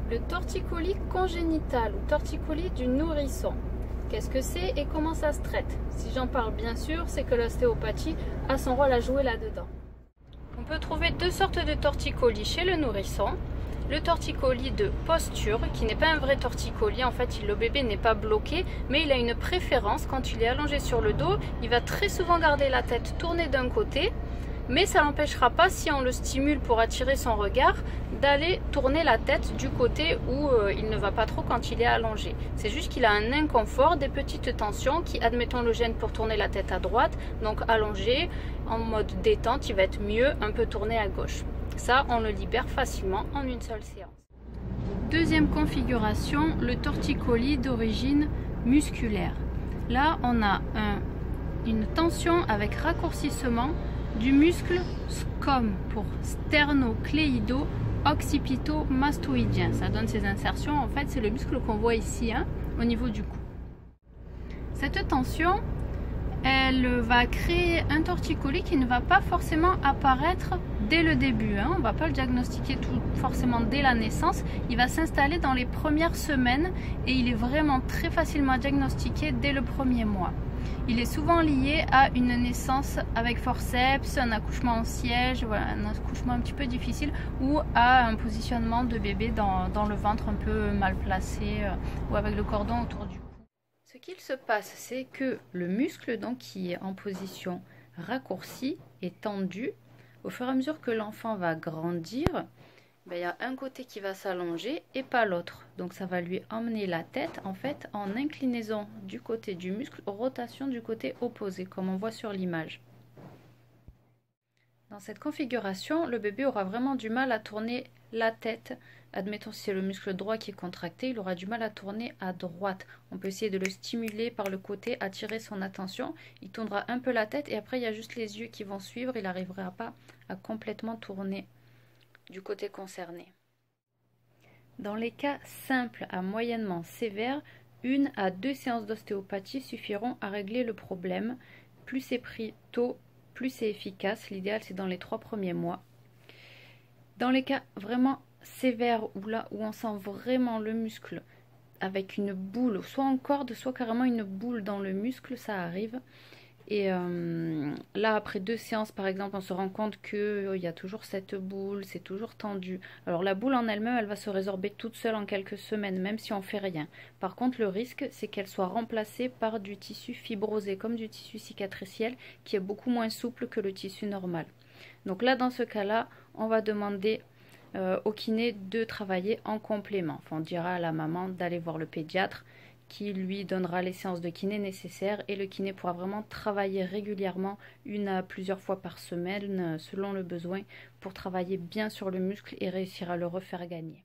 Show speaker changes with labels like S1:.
S1: Le torticolis congénital ou torticolis du nourrisson. Qu'est-ce que c'est et comment ça se traite? Si j'en parle bien sûr, c'est que l'ostéopathie a son rôle à jouer là-dedans. On peut trouver deux sortes de torticolis chez le nourrisson. Le torticolis de posture, qui n'est pas un vrai torticolis, en fait le bébé n'est pas bloqué, mais il a une préférence. Quand il est allongé sur le dos, il va très souvent garder la tête tournée d'un côté, mais ça n'empêchera pas, si on le stimule pour attirer son regard, d'aller tourner la tête du côté où il ne va pas trop quand il est allongé. C'est juste qu'il a un inconfort, des petites tensions qui, admettons, le gênent pour tourner la tête à droite. Donc allongé, en mode détente, il va être mieux un peu tourné à gauche. Ça, on le libère facilement en une seule séance. Deuxième configuration, le torticolis d'origine musculaire. Là, on a une tension avec raccourcissement du muscle SCOM pour sternocléido-occipito-mastoïdien. Ça donne ces insertions. En fait, c'est le muscle qu'on voit ici, au niveau du cou. Cette tension, elle va créer un torticolis qui ne va pas forcément apparaître dès le début. On ne va pas le diagnostiquer forcément dès la naissance. Il va s'installer dans les premières semaines et il est vraiment très facilement diagnostiqué dès le premier mois. Il est souvent lié à une naissance avec forceps, un accouchement en siège, voilà, un accouchement un petit peu difficile, ou à un positionnement de bébé dans le ventre un peu mal placé ou avec le cordon autour du cou. Ce qu'il se passe, c'est que le muscle donc, qui est en position raccourcie et tendu, au fur et à mesure que l'enfant va grandir, il y a un côté qui va s'allonger et pas l'autre. Donc ça va lui emmener la tête en fait en inclinaison du côté du muscle, rotation du côté opposé, comme on voit sur l'image. Dans cette configuration, le bébé aura vraiment du mal à tourner la tête. Admettons si c'est le muscle droit qui est contracté, il aura du mal à tourner à droite. On peut essayer de le stimuler par le côté, attirer son attention. Il tournera un peu la tête et après il y a juste les yeux qui vont suivre. Il n'arrivera pas à complètement tourner du côté concerné. Dans les cas simples à moyennement sévères, 1 à 2 séances d'ostéopathie suffiront à régler le problème. Plus c'est pris tôt, plus c'est efficace. L'idéal c'est dans les 3 premiers mois. Dans les cas vraiment sévères où on sent vraiment le muscle avec une boule, soit en corde, soit carrément une boule dans le muscle, ça arrive. Et là, après 2 séances, par exemple, on se rend compte qu'il y a toujours cette boule, c'est toujours tendu. Alors la boule en elle-même, elle va se résorber toute seule en quelques semaines, même si on ne fait rien. Par contre, le risque, c'est qu'elle soit remplacée par du tissu fibrosé, comme du tissu cicatriciel, qui est beaucoup moins souple que le tissu normal. Donc là, dans ce cas-là, on va demander au kiné de travailler en complément. Enfin, on dira à la maman d'aller voir le pédiatre, qui lui donnera les séances de kiné nécessaires et le kiné pourra vraiment travailler régulièrement, 1 à plusieurs fois par semaine selon le besoin, pour travailler bien sur le muscle et réussir à le refaire gagner.